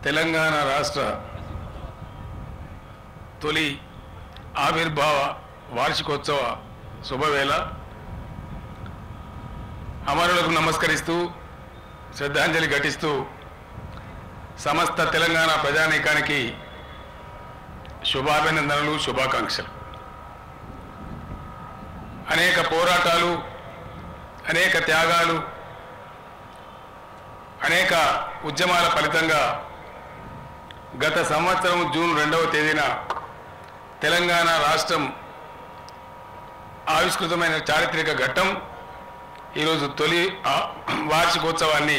తెలంగాణ రాష్ట్ర తొలి ఆవిర్భావ వార్షికోత్సవ శుభవేళ అమరులకు నమస్కరిస్తూ శ్రద్ధాంజలి ఘటిస్తూ సమస్త తెలంగాణ ప్రజానీకానికి శుభాభినందనలు శుభాకాంక్షలు. అనేక పోరాటాలు, అనేక త్యాగాలు, అనేక ఉద్యమాల ఫలితంగా గత సంవత్సరం జూన్ 2వ తేదీన తెలంగాణ రాష్ట్రం ఆవిష్కృతమైన చారిత్రక ఘట్టం ఈరోజు తొలి వార్షికోత్సవాన్ని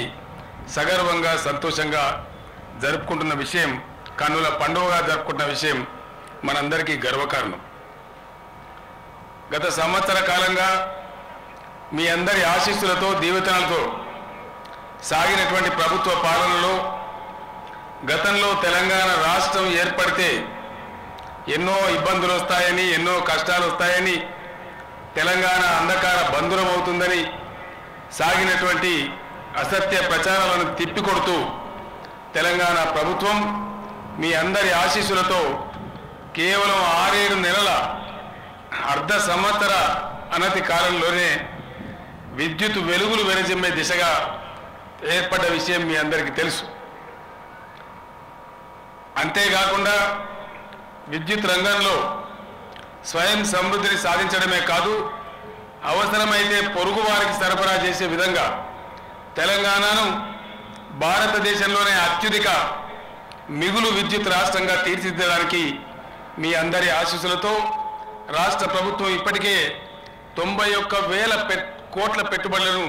సగర్వంగా సంతోషంగా జరుపుకుంటున్న విషయం, కన్నుల పండుగగా జరుపుకుంటున్న విషయం మనందరికీ గర్వకారణం. గత సంవత్సర కాలంగా మీ అందరి ఆశీస్సులతో దీవెనలతో సాగినటువంటి ప్రభుత్వ పాలనలో గతంలో తెలంగాణ రాష్ట్రం ఏర్పడితే ఎన్నో ఇబ్బందులు వస్తాయని, ఎన్నో కష్టాలు వస్తాయని, తెలంగాణ అంధకార బంధురం అవుతుందని సాగినటువంటి అసత్య ప్రచారాలను తిప్పికొడుతూ తెలంగాణ ప్రభుత్వం మీ అందరి ఆశీస్సులతో కేవలం 6-7 నెలల అర్ధ సంవత్సర అనతి కాలంలోనే విద్యుత్ వెలుగులు వెనజిమ్మే దిశగా ఏర్పడ్డ విషయం మీ అందరికీ తెలుసు. అంతేకాకుండా విద్యుత్ రంగంలో స్వయం సమృద్ధిని సాధించడమే కాదు, అవసరమైతే పొరుగు వారికి సరఫరా చేసే విధంగా తెలంగాణను భారతదేశంలోనే అత్యధిక మిగులు విద్యుత్ రాష్ట్రంగా తీర్చిదిద్దడానికి మీ అందరి ఆశీస్సులతో రాష్ట్ర ప్రభుత్వం ఇప్పటికే 91,000 కోట్ల పెట్టుబడులను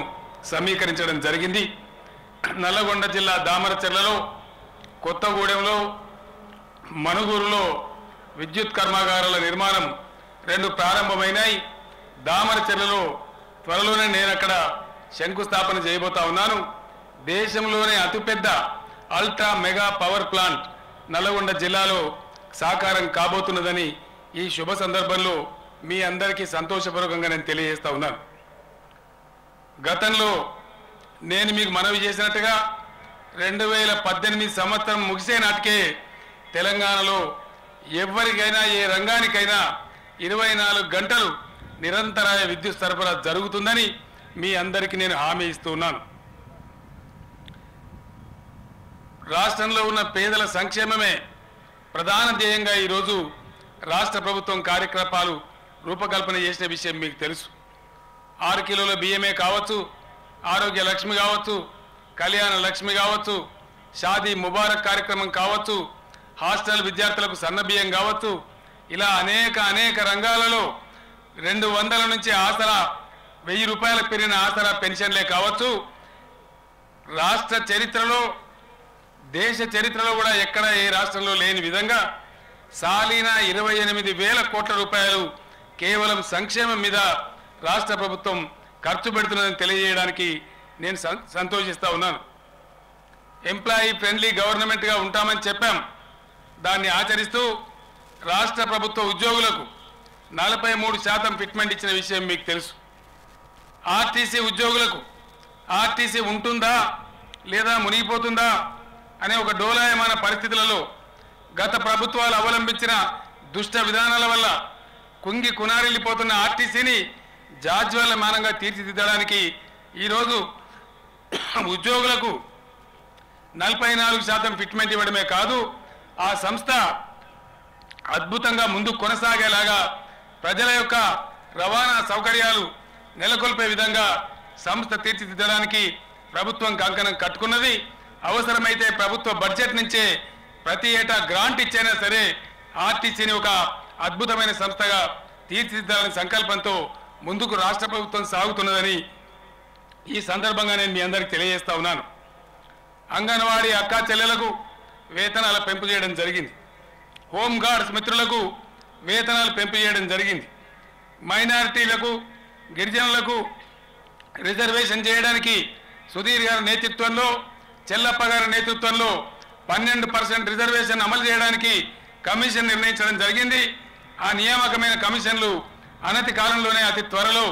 సమీకరించడం జరిగింది. నల్లగొండ జిల్లా దామరచెర్లలో, కొత్తగూడెంలో, మనుగూరులో విద్యుత్ కర్మాగారాల నిర్మాణం 2 ప్రారంభమైనాయి. దామరచెర్లలో త్వరలోనే నేను అక్కడ శంకుస్థాపన చేయబోతా ఉన్నాను. దేశంలోనే అతిపెద్ద ultra mega power plant Nalgonda జిల్లాలో సాకారం కాబోతున్నదని ఈ శుభ సందర్భంలో మీ అందరికీ సంతోషపూర్వకంగా నేను తెలియజేస్తా ఉన్నాను. గతంలో నేను మీకు మనవి చేసినట్టుగా 2018 సంవత్సరం ముగిసే నాటికే తెలంగాణలో ఎవరికైనా ఏ రంగానికైనా 24 గంటలు నిరంతరాయ విద్యుత్ సరఫరా జరుగుతుందని మీ అందరికీ నేను హామీ ఇస్తున్నాను. రాష్ట్రంలో ఉన్న పేదల సంక్షేమమే ప్రధాన ధ్యేయంగా ఈరోజు రాష్ట్ర ప్రభుత్వం కార్యక్రమాలు రూపకల్పన చేసిన విషయం మీకు తెలుసు. 6 కిలోల బియ్యమే కావచ్చు, ఆరోగ్య లక్ష్మి కావచ్చు, కళ్యాణ లక్ష్మి కావచ్చు, షాదీ ముబారక్ కార్యక్రమం కావచ్చు, హాస్టల్ విద్యార్థులకు సన్న బియ్యం కావచ్చు, ఇలా అనేక రంగాలలో 200 నుంచి ఆసరా 1000 రూపాయలకు పెరిగిన ఆసరా పెన్షన్లే కావచ్చు. రాష్ట్ర చరిత్రలో, దేశ చరిత్రలో కూడా ఎక్కడ ఏ రాష్ట్రంలో లేని విధంగా సాలీన 28,000 కోట్ల రూపాయలు కేవలం సంక్షేమం మీద రాష్ట్ర ప్రభుత్వం ఖర్చు పెడుతున్నదని తెలియజేయడానికి నేను సంతోషిస్తా ఉన్నాను. ఎంప్లాయీ ఫ్రెండ్లీ గవర్నమెంట్గా ఉంటామని చెప్పాం. దాన్ని ఆచరిస్తూ రాష్ట్ర ప్రభుత్వ ఉద్యోగులకు 43% ఫిట్మెంట్ ఇచ్చిన విషయం మీకు తెలుసు. ఆర్టీసీ ఉద్యోగులకు ఆర్టీసీ ఉంటుందా లేదా మునిగిపోతుందా అనే ఒక డోలాయమాన పరిస్థితులలో గత ప్రభుత్వాలు అవలంబించిన దుష్ట విధానాల వల్ల కుంగి కునారిల్లిపోతున్న ఆర్టీసీని జాజ్వల్యమానంగా తీర్చిదిద్దడానికి ఈరోజు ఉద్యోగులకు 44% ఫిట్మెంట్ ఇవ్వడమే కాదు, ఆ సంస్థ అద్భుతంగా ముందుకు కొనసాగేలాగా ప్రజల యొక్క రవాణా సౌకర్యాలు నెలకొల్పే విధంగా సంస్థ తీర్చిదిద్దడానికి ప్రభుత్వం కంకణం కట్టుకున్నది. అవసరమైతే ప్రభుత్వ బడ్జెట్ నుంచే ప్రతి ఏటా గ్రాంట్ ఇచ్చైనా సరే ఆర్టీసీని ఒక అద్భుతమైన సంస్థగా తీర్చిదిద్దాలనే సంకల్పంతో ముందుకు రాష్ట్ర ప్రభుత్వం సాగుతున్నదని ఈ సందర్భంగా నేను మీ అందరికీ తెలియజేస్తా ఉన్నాను. అంగన్వాడీ అక్కా చెల్లెలకు వేతనాల పెంపు చేయడం జరిగింది. హోమ్ గార్డ్స్ మిత్రులకు వేతనాలు పెంపు చేయడం జరిగింది. మైనారిటీలకు, గిరిజనులకు రిజర్వేషన్ చేయడానికి సుధీర్ గారి నేతృత్వంలో, చెల్లప్ప గారి నేతృత్వంలో 12% రిజర్వేషన్ అమలు చేయడానికి కమిషన్ నిర్ణయించడం జరిగింది. ఆ నియామకమైన కమిషన్లు అనతి కాలంలోనే అతి త్వరలో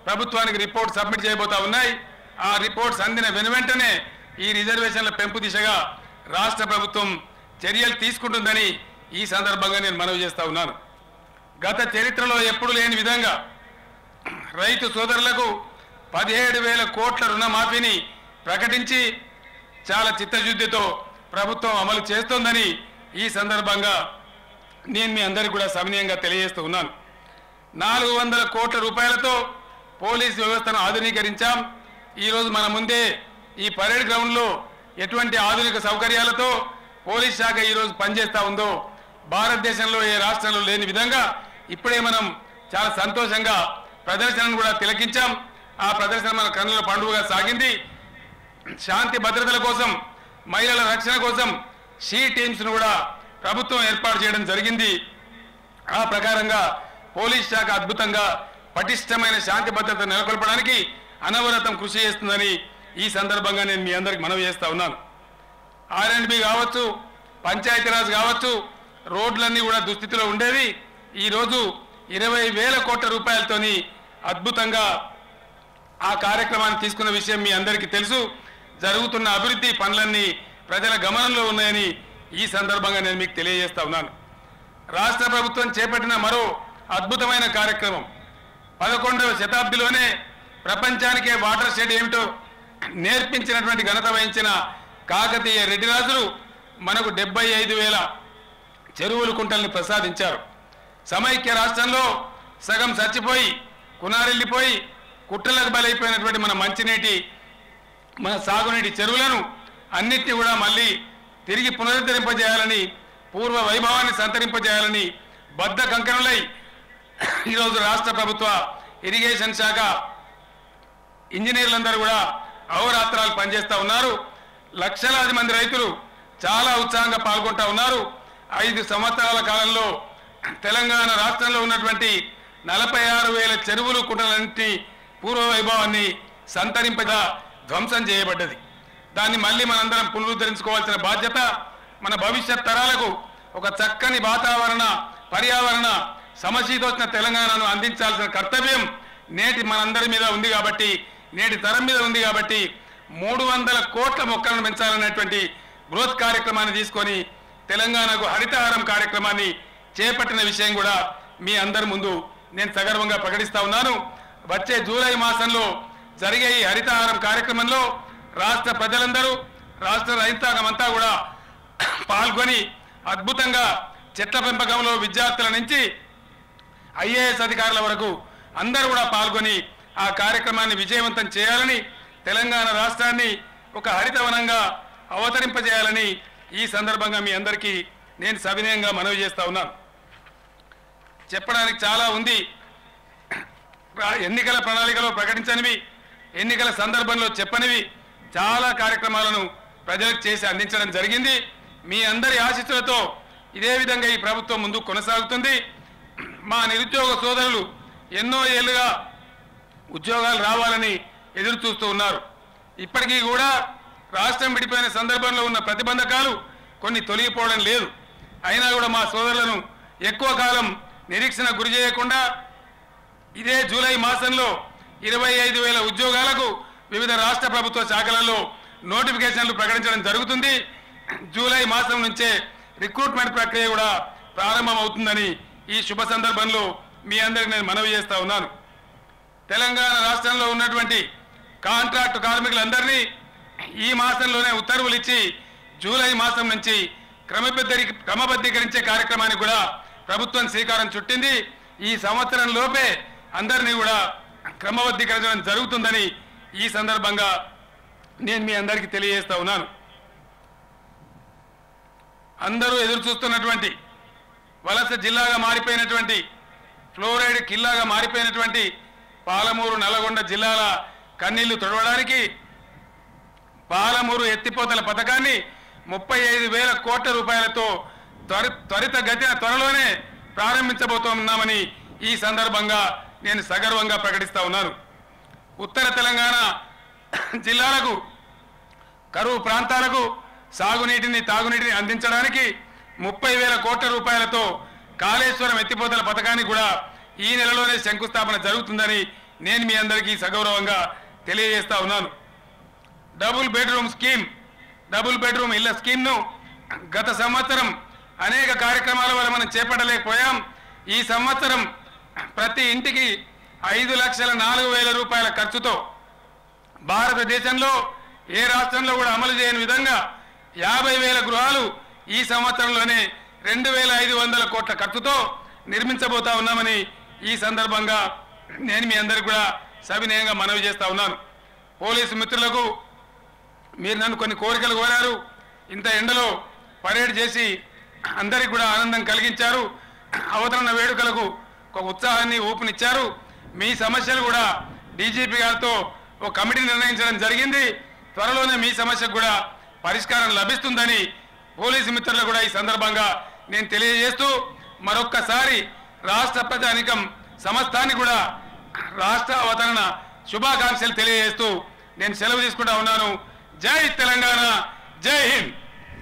ప్రభుత్వానికి రిపోర్ట్ సబ్మిట్ చేయబోతా ఉన్నాయి. ఆ రిపోర్ట్స్ అందిన వెనువెంటనే ఈ రిజర్వేషన్ల పెంపు దిశగా రాష్ట్ర ప్రభుత్వం చర్యలు తీసుకుంటుందని ఈ సందర్భంగా నేను మనవి చేస్తా ఉన్నాను. గత చరిత్రలో ఎప్పుడు లేని విధంగా రైతు సోదరులకు 17,000 కోట్ల రుణమాఫీని ప్రకటించి చాలా చిత్తశుద్ధితో ప్రభుత్వం అమలు చేస్తోందని ఈ సందర్భంగా నేను మీ అందరికీ కూడా సవినయంగా తెలియజేస్తూ ఉన్నాను. 400 కోట్ల రూపాయలతో పోలీసు వ్యవస్థను ఆధునీకరించాం. ఈరోజు మన ముందే ఈ పరేడ్ గ్రౌండ్లో ఎటువంటి ఆధునిక సౌకర్యాలతో పోలీస్ శాఖ ఈరోజు పనిచేస్తూ ఉందో భారతదేశంలో ఏ రాష్ట్రంలో లేని విధంగా ఇప్పుడే మనం చాలా సంతోషంగా ప్రదర్శనను కూడా తిలకించాం. ఆ ప్రదర్శన మన కన్నుల పండుగగా సాగింది. శాంతి భద్రతల కోసం, మహిళల రక్షణ కోసం షీ టీమ్స్ను కూడా ప్రభుత్వం ఏర్పాటు చేయడం జరిగింది. ఆ ప్రకారంగా పోలీస్ శాఖ అద్భుతంగా పటిష్టమైన శాంతి భద్రత నెలకొల్పడానికి అనవరతం కృషి చేస్తుందని ఈ సందర్భంగా నేను మీ అందరికి మనవి చేస్తా ఉన్నాను. R&B కావచ్చు, పంచాయతీరాజ్ కావచ్చు, రోడ్లన్నీ కూడా దుస్థితిలో ఉండేవి. ఈరోజు 20,000 కోట్ల రూపాయలతోని అద్భుతంగా ఆ కార్యక్రమాన్ని తీసుకున్న విషయం మీ అందరికీ తెలుసు. జరుగుతున్న అభివృద్ధి పనులన్నీ ప్రజల గమనంలో ఉన్నాయని ఈ సందర్భంగా నేను మీకు తెలియజేస్తా ఉన్నాను. రాష్ట్ర ప్రభుత్వం చేపట్టిన మరో అద్భుతమైన కార్యక్రమం 11వ శతాబ్దిలోనే ప్రపంచానికే వాటర్ షెడ్ ఏమిటో నేర్పించినటువంటి ఘనత వహించిన కాకతీయ రెడ్డి రాజులు మనకు 75,000 చెరువులు కుంటల్ని ప్రసాదించారు. సమైక్య రాష్ట్రంలో సగం చచ్చిపోయి కునారెల్లిపోయి కుట్టలకు బలైపోయినటువంటి మన మంచినీటి, మన సాగునీటి చెరువులను అన్నిటినీ కూడా మళ్ళీ తిరిగి పునరుద్ధరింపజేయాలని, పూర్వ వైభవాన్ని సంతరింపజేయాలని బద్ధ కంకణులై ఈరోజు రాష్ట్ర ప్రభుత్వ ఇరిగేషన్ శాఖ ఇంజనీర్లందరూ కూడా అహోరాత్రాలు పనిచేస్తూ ఉన్నారు. లక్షలాది మంది రైతులు చాలా ఉత్సాహంగా పాల్గొంటూ ఉన్నారు. 5 సంవత్సరాల కాలంలో తెలంగాణ రాష్ట్రంలో ఉన్నటువంటి 46,000 చెరువులు కుంటలన్నింటి పూర్వ వైభవాన్ని సంతరింపగా ధ్వంసం చేయబడ్డది. దాన్ని మళ్ళీ మనందరం పునరుద్ధరించుకోవాల్సిన బాధ్యత మన భవిష్యత్ తరాలకు ఒక చక్కని వాతావరణ, పర్యావరణ, సమశీతోష్ణ తెలంగాణను అందించాల్సిన కర్తవ్యం నేటి మనందరి మీద ఉంది. కాబట్టి నేటి తరం మీద ఉంది. కాబట్టి 300 కోట్ల మొక్కలను పెంచాలనేటువంటి బృహత్ కార్యక్రమాన్ని తీసుకొని తెలంగాణకు హరితహారం కార్యక్రమాన్ని చేపట్టిన విషయం కూడా మీ అందరి ముందు నేను సగర్వంగా ప్రకటిస్తా ఉన్నాను. వచ్చే జూలై మాసంలో జరిగే ఈ హరితహారం కార్యక్రమంలో రాష్ట్ర ప్రజలందరూ, రాష్ట్ర రైతాంగం అంతా కూడా పాల్గొని అద్భుతంగా చెట్ల పెంపకంలో విద్యార్థుల నుంచి IAS అధికారుల వరకు అందరూ కూడా పాల్గొని ఆ కార్యక్రమాన్ని విజయవంతం చేయాలని, తెలంగాణ రాష్ట్రాన్ని ఒక హరితవనంగా అవతరింపజేయాలని ఈ సందర్భంగా మీ అందరికీ నేను సవినయంగా మనవి చేస్తా ఉన్నాను. చెప్పడానికి చాలా ఉంది. ఎన్నికల ప్రణాళికలో ప్రకటించనివి, ఎన్నికల సందర్భంలో చెప్పనివి చాలా కార్యక్రమాలను ప్రజలకు చేసి అందించడం జరిగింది. మీ అందరి ఆశీస్సులతో ఇదే విధంగా ఈ ప్రభుత్వం ముందుకు కొనసాగుతుంది. మా నిరుద్యోగ సోదరులు ఎన్నో ఏళ్లుగా ఉద్యోగాలు రావాలని ఎదురు చూస్తూ ఉన్నారు. ఇప్పటికీ కూడా రాష్ట్రం విడిపోయిన సందర్భంలో ఉన్న ప్రతిబంధకాలు కొన్ని తొలగిపోవడం లేదు. అయినా కూడా మా సోదరులను ఎక్కువ కాలం నిరీక్షణ గురి చేయకుండా ఇదే జూలై మాసంలో 25,000 ఉద్యోగాలకు వివిధ రాష్ట్ర ప్రభుత్వ శాఖలలో నోటిఫికేషన్లు ప్రకటించడం జరుగుతుంది. జూలై మాసం నుంచే రిక్రూట్మెంట్ ప్రక్రియ కూడా ప్రారంభమవుతుందని ఈ శుభ సందర్భంలో మీ అందరికీ నేను మనవి చేస్తా ఉన్నాను. తెలంగాణ రాష్ట్రంలో ఉన్నటువంటి కాంట్రాక్టు కార్మికులందరినీ ఈ మాసంలోనే ఉత్తర్వులు ఇచ్చి జూలై మాసం నుంచి క్రమబద్ధీకరించే కార్యక్రమానికి కూడా ప్రభుత్వం శ్రీకారం చుట్టింది. ఈ సంవత్సరం లోపే అందరినీ కూడా క్రమబద్ధీకరించడం జరుగుతుందని ఈ సందర్భంగా నేను మీ అందరికీ తెలియజేస్తా ఉన్నాను. అందరూ ఎదురు చూస్తున్నటువంటి వలస జిల్లాగా మారిపోయినటువంటి, ఫ్లోరైడ్ కిల్లాగా మారిపోయినటువంటి పాలమూరు, నల్గొండ జిల్లాల కన్నీళ్లు తొడవడానికి పాలమూరు ఎత్తిపోతల పథకాన్ని 35,000 కోట్ల రూపాయలతో త్వరితగతిన త్వరలోనే ప్రారంభించబోతున్నామని ఈ సందర్భంగా నేను సగర్వంగా ప్రకటిస్తా ఉన్నాను. ఉత్తర తెలంగాణ జిల్లాలకు, కరువు ప్రాంతాలకు సాగునీటిని, తాగునీటిని అందించడానికి 30,000 కోట్ల రూపాయలతో కాళేశ్వరం ఎత్తిపోతల పథకానికి కూడా ఈ నెలలోనే శంకుస్థాపన జరుగుతుందని నేను మీ అందరికీ సగౌరవంగా తెలియజేస్తా ఉన్నాను. Double bedroom scheme double bedroom ఇళ్ల స్కీమ్ను గత సంవత్సరం అనేక కార్యక్రమాల వల్ల మనం చేపట్టలేకపోయాం. ఈ సంవత్సరం ప్రతి ఇంటికి 5,04,000 రూపాయల ఖర్చుతో భారతదేశంలో ఏ రాష్ట్రంలో కూడా అమలు చేయని విధంగా 50,000 గృహాలు ఈ సంవత్సరంలోనే 2,500 కోట్ల ఖర్చుతో నిర్మించబోతా ఉన్నామని ఈ సందర్భంగా నేను మీ అందరికీ కూడా సవినయంగా మనవి చేస్తా ఉన్నాను. పోలీసు మిత్రులకు మీరు నన్ను కొన్ని కోరికలు కోరారు. ఇంత ఎండలో పరేడ్ చేసి అందరికి కూడా ఆనందం కలిగించారు. అవతరణ వేడుకలకు ఒక ఉత్సాహాన్ని ఊపునిచ్చారు. మీ సమస్యలు కూడా డీజీపీ గారితో ఒక కమిటీ నిర్ణయించడం జరిగింది. త్వరలోనే మీ సమస్యకు కూడా పరిష్కారం లభిస్తుందని పోలీసు మిత్రులకు కూడా ఈ సందర్భంగా నేను తెలియజేస్తూ మరొక్కసారి రాష్ట్ర ప్రజానికం సమస్తాన్ని కూడా రాష్ట్ర అవతరణ శుభాకాంక్షలు తెలియజేస్తూ నేను సెలవు తీసుకుంటా ఉన్నాను. జై తెలంగాణ, జై హింద్.